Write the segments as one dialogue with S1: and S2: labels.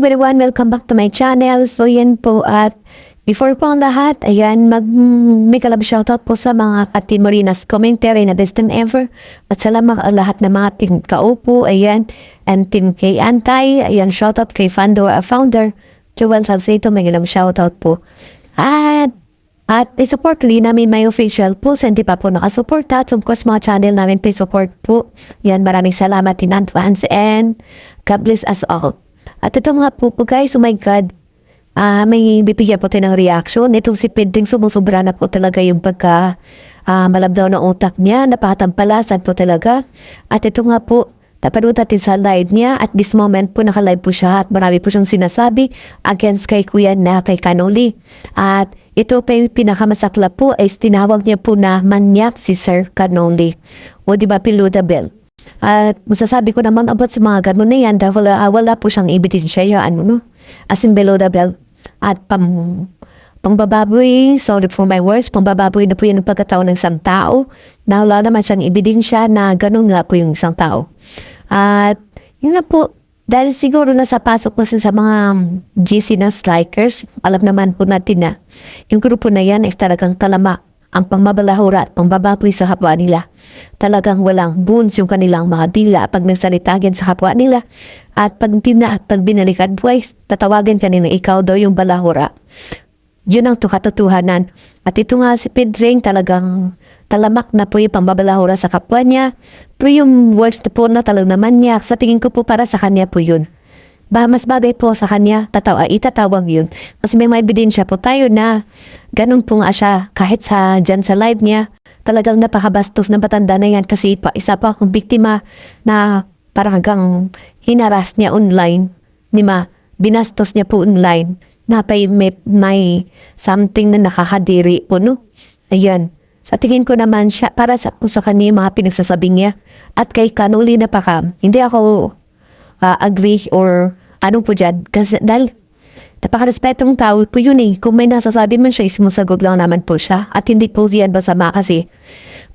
S1: everyone, welcome back to my channel. So yan po at before po ang lahat, ayan, may kalab shoutout po sa mga Team Marinas commentary na best time ever. At salamat lahat ng mga team Kaupo, ayan, and team kay Antay, ayan, shoutout kay founder, Joel Salcedo, may kalab shoutout po. At i-support rin namin may official po sa hindi pa po nakasuporta. At of course, mga channel namin, please support po. Yan, maraming salamat in advance and God bless us all. At ito nga po guys, oh my God, may bibigyan po tayo ng reaction. Itong si Pedring sumusobra na po talaga yung pagka malabdaw ng utak niya, napakatampalasan po talaga. At ito nga po, napanood natin sa live niya. At this moment po, naka-live po siya at marami po siyang sinasabi against kay Kuya na kay Kanoli. At ito pa yung pinakamasakla po ay tinawag niya po na manyak si Sir Kanoli. O diba, Piluda Bell? At masasabi ko naman about sa mga ganun na yan dahil wala po siyang ebidensya yung as in Piluda Bell. At pangbababoy, sorry for my words, pangbababoy na po yan ang pagkatao ng isang tao na wala naman siyang ebidensya na ganun nga po yung isang tao. At yun nga po, dahil siguro nasa pasok po sa mga GC na strikers, alam naman po natin na yung grupo na yan ay talagang talamak ang pangmabalahura at pangbababoy sa kapwa nila. Talagang walang boons yung kanilang mga dila pag nagsalitagan sa kapwa nila. At pag binalikan po ay tatawagan kanina ikaw daw yung balahura. Yun ang katotohanan. At ito nga si Pedring talagang talamak na po yung pambabalahura sa kapwa niya. Pero yung words na po na talagang naman niya, sa tingin ko po para sa kanya po yun. Mas bagay po sa kanya, itatawag yun. Kasi may ebidensya po tayo na ganun po nga siya. Kahit dyan sa live niya, talagang napakabastos na matanda na yan kasi isa pa akong biktima na parang hanggang hinaras niya online. Binastos niya po online na may something na nakakadiri po, no? Ayan. Sa tingin ko naman siya, para sa kanya mga pinagsasabi niya. At kay Kanoli hindi ako agree or ano po dyan. Kasi dahil napaka-respetong tao po yun eh. Kung may nasasabi man siya, isimusagot lang naman po siya. At hindi po yan masama kasi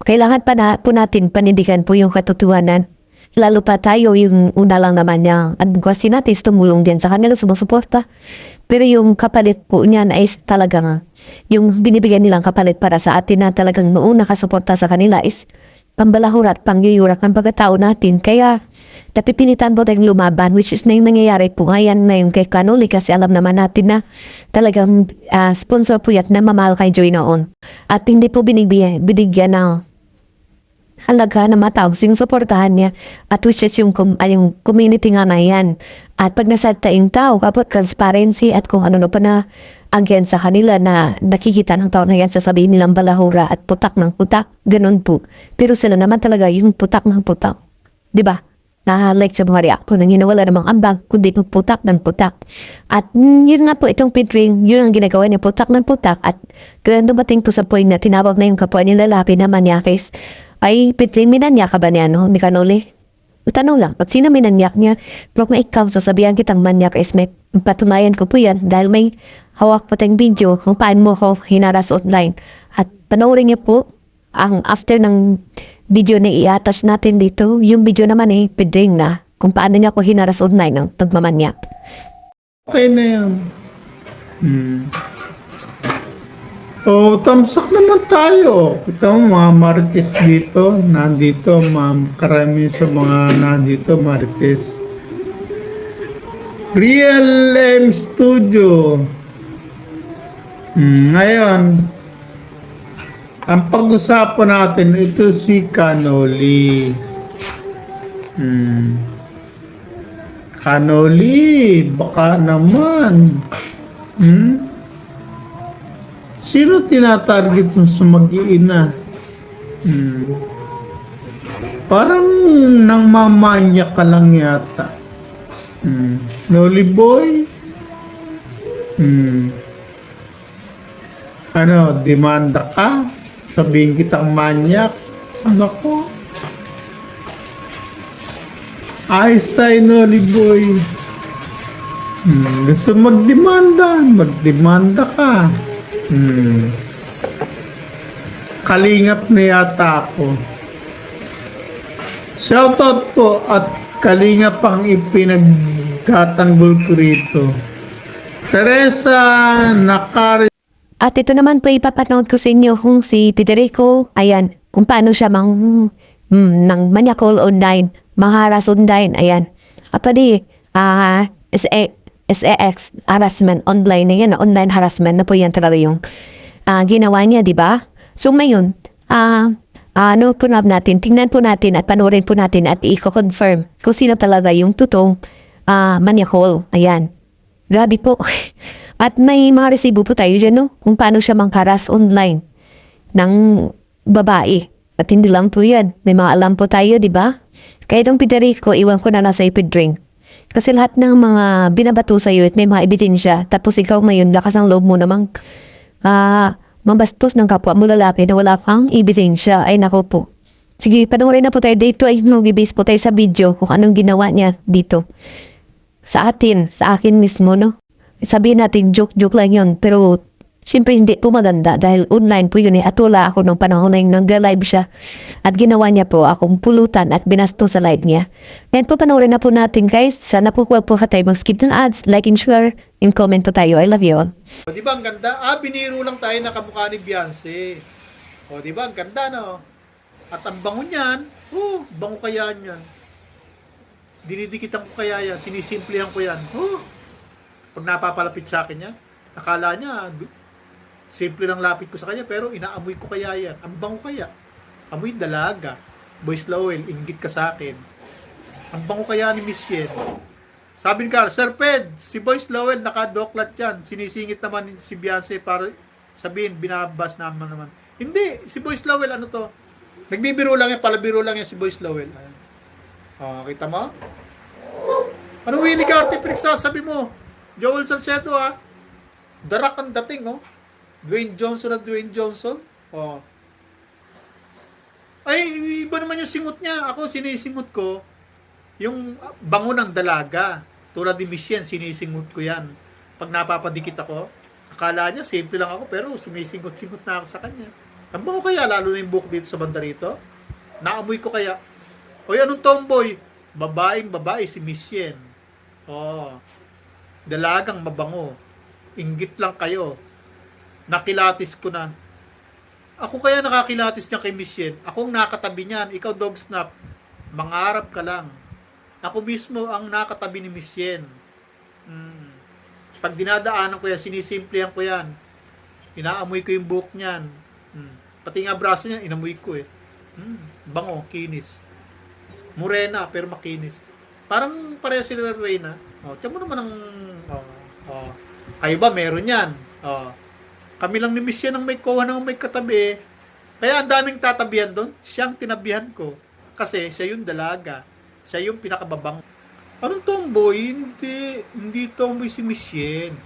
S1: kailangan po natin panindigan po yung katotohanan. Lalo pa tayo, yung una lang naman niya. Ang kasi natin is tumulong din sa kanila, sumusuporta. Pero yung kapalit po niyan ay talagang, yung binibigyan nilang kapalit para sa atin na talagang noong nakasuporta sa kanila is pambalahura at pangyuyurak ng pagkatao natin. Kaya napipilitan po tayong lumaban, which is na yung nangyayari po ngayon na yung kay Kanoli kasi alam naman natin na talagang sponsor po yan na mamahal kay Joy noon. At hindi po binigyan ng halaga na matawag yung suportahan niya at which is yung community nga na yan. At pag nasalta yung tao, kapag transparency at kung ano pa na against sa kanila na nakikita ng tao na yan, sasabihin nilang balahura at putak ng putak, ganun po. Pero sila naman talaga yung putak ng putak. Diba? Na like sa mga reactor nang hinawala namang ambag, kundi po putak ng putak. At yun nga po, itong Pedring, yun ang ginagawa niya, putak ng putak. At kaya dumating po sa point na tinawag na yung kapwa niya lalaki na manyakis. Ay, Pedring, minanyak ka ba niya, no? Ni Kanoli? Tanong lang, at sino minanyak niya? Pero kung ikaw, sasabihan kitang manyak is may patunayan ko po yan dahil may hawak po tayong video kung paano mo ako hinaras online. At panoorin niyo po, ang after ng video na i-attach natin dito, yung video naman Pedring na kung paano niya ako hinaras online ng tagmamanyak.
S2: Okay na yan. Tamsak naman tayo. Ito mga Marites dito. Nandito, karami sa mga nandito, Marites. Real M Studio. Ngayon, ang pag-usapan natin, ito si Kanoli. Kanoli, baka naman. Sino tinatarget mo sa mag-iina? Parang nang mamanya ka lang yata. Noli boy? Demanda ka? Sabihin kitang manyak? Nako. Ayos tayo, Noli boy. Gusto magdemanda ka. Kalingap na yata ako. Shoutout po at kalingap ang Tatanggol ko rito. Teresa Nakari.
S1: At ito naman po ipapanood ko sa inyo kung si Federico, ayan, kung paano siya ng manyakol online, mangharas online, ayan. Apadi, SAX, harassment online na yan, online harassment na po yan talaga yung ginawa niya, di ba? So ngayon, ano po natin, tingnan po natin at panoorin po natin at i-confirm kung sino talaga yung totoong manyakol, ayan. Grabe po. At may mga resibo po tayo dyan, no? Kung paano siya mangharas online ng babae. At hindi lang po yan. May mga alam po tayo, di ba? Kaya itong Federico, iwan ko na nasa ipid drink. Kasi lahat ng mga binabato sa'yo at may mga ebidensya. Tapos ikaw ngayon, lakas ang loob mo namang mambastos ng kapwa mo lalaki na wala kang ebidensya. Ay nako po. Sige, panoorin na po tayo dito ay mag-base po tayo sa video kung anong ginawa niya dito. Sa akin mismo, no? Sabihin natin, joke lang yun. Pero, syempre hindi po maganda dahil online po yun eh. At wala ako nung panahon na yun, nag-live siya. At ginawa niya po akong pulutan at binasto sa live niya. Ngayon po, panoorin na po natin guys. Sana po huwag po tayo mag-skip ng ads. Like and share. And comment po tayo. I love you all.
S3: O, di ba ang ganda? Biniro lang tayo na kamukha ni Beyonce. O, di ba ang ganda, no? At ang bango niyan, bango kaya niyan. Dinidikitan ko kaya yan, sinisimplihan ko yan. Pag napapalapit sa akin yan, akala niya, simple lang lapit ko sa kanya, pero inaamoy ko kaya yan. Ang bango kaya. Amoy dalaga. Boys Lowell, inggit ka sa akin. Ang bango kaya ni Miss Yen. Sabi ni Carl, Sir Ped, si Boys Lowell nakadoklat yan. Sinisingit naman si Beyonce para sabihin, binabas naman. Hindi, si Boys Lowell, ano to? Nagbibiro lang yan, palabiro lang yan si Boys Lowell. Kita mo? Ano Willie Garty pinagsasabi mo? Joel Salcedo darak ang dating Dwayne Johnson. Ay, iba naman yung singot niya. Ako sinisingot ko yung bango ng dalaga. Tulad ni Michelle, sinisingot ko yan. Pag napapadikit ako, akala niya simple lang ako pero sumisingot-singot na ako sa kanya. Ang bango kaya, lalo na yung buhok dito sa banda rito. Naamoy ko kaya. Hoy, anong tomboy? Babae si Miss Yen. Dalagang mabango. Inggit lang kayo. Nakilatis ko na. Ako kaya nakakilatis niya kay Miss Yen. Akong nakatabi niyan. Ikaw, Dog Snap. Mangarap ka lang. Ako mismo ang nakatabi ni Miss Yen. Pag dinadaanan ko yan, sinisimplihan ko yan. Inaamoy ko yung buhok niyan. Pati nga braso niyan, inamoy ko eh. Bango, kinis. Morena, pero makinis. Parang pareho sila Reyna. Tiyan mo naman ang... Kayo ba, meron yan. Kami lang ni Miss yan ang may kuha ng may katabi. Kaya ang daming tatabihan doon, siyang tinabihan ko. Kasi siya yung dalaga. Siya yung pinakababang. Anong tomboy? Hindi tomboy si Miss Yen.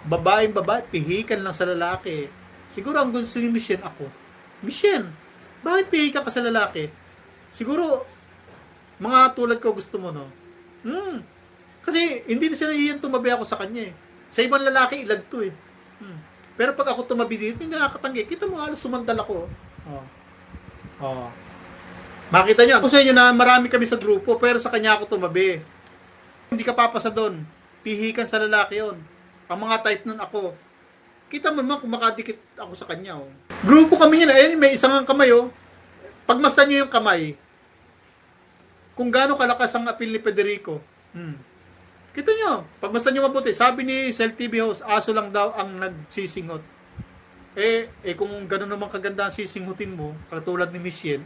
S3: Babae, pihikan lang sa lalaki. Siguro ang gusto ni Miss Yen ako. Miss Yen, bakit pihikan ka sa lalaki? Siguro, mga tulad ko gusto mo, no? Kasi hindi na siya nahihiyan tumabi ako sa kanya eh. Sa ibang lalaki, ilag to eh. Pero pag ako tumabi dito, hindi nakakatanggi. Kita mo, halos sumandal ako. Makita nyo, ako sa inyo na marami kami sa grupo, pero sa kanya ako tumabi. Hindi ka papasa doon. Pihikan sa lalaki yon. Ang mga type nun ako. Kita mo naman kung makadikit ako sa kanya. Grupo kami niyan. Ayun, may isang kamay. Pagmasdan nyo yung kamay, kung gaano kalakas ang appeal ni Federico. Kita nyo, pagmasdan nyo mabuti, sabi ni Cell TV host, aso lang daw ang nagsisingot. Kung gano'n naman kaganda ang sisingutin mo, katulad ni Miss Yen,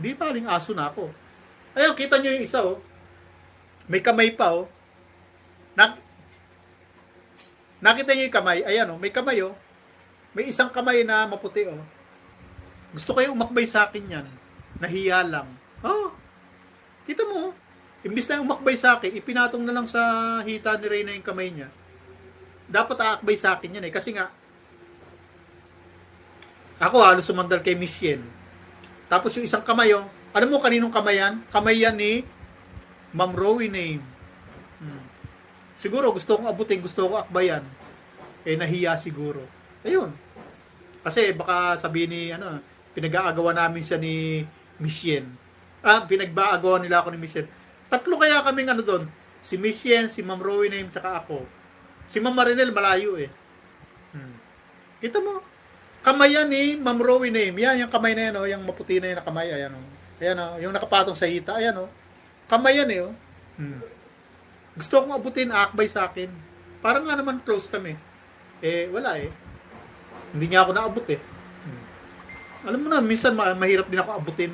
S3: di paling aso na ako. Ayun, kita nyo yung isa, may kamay pa, nakita nyo yung kamay, ayan, may kamay, may isang kamay na maputi, Gusto kayo umakbay sa akin yan, nahiya lang. Kita mo, imbis na umakbay sa akin, ipinatong na lang sa hita ni Reyna yung kamay niya. Dapat aakbay sa akin yan kasi nga, ako halos sumandal kay Miss Yen. Tapos yung isang kamay, alam mo kaninong kamay yan? Kamay yan ni Ma'am Rowie name. Siguro gusto kong abutin, gusto kong akbayan. Nahiya siguro. Ayun. Kasi baka sabihin ni, pinag-aagawa namin siya ni Miss Yen. Pinagbaagawa nila ako ni Miss Yen. Tatlo kaya kaming doon. Si Miss Yen, si Ma'am Rowena, tsaka ako. Si Ma'am Marinel, malayo eh. Kita mo? Kamay yan eh, Ma'am Rowena. Yan, yung kamay na yan, oh, yung maputi na yun na kamay. Ayan, oh. Ayan, oh, yung nakapatong sa hita. Ayan, oh. Kamay yan eh, oh. Gusto akong abutin, akbay sa akin. Parang nga naman close kami. Eh, wala eh. Hindi niya ako naabot eh. Alam mo na, minsan mahirap din ako abutin.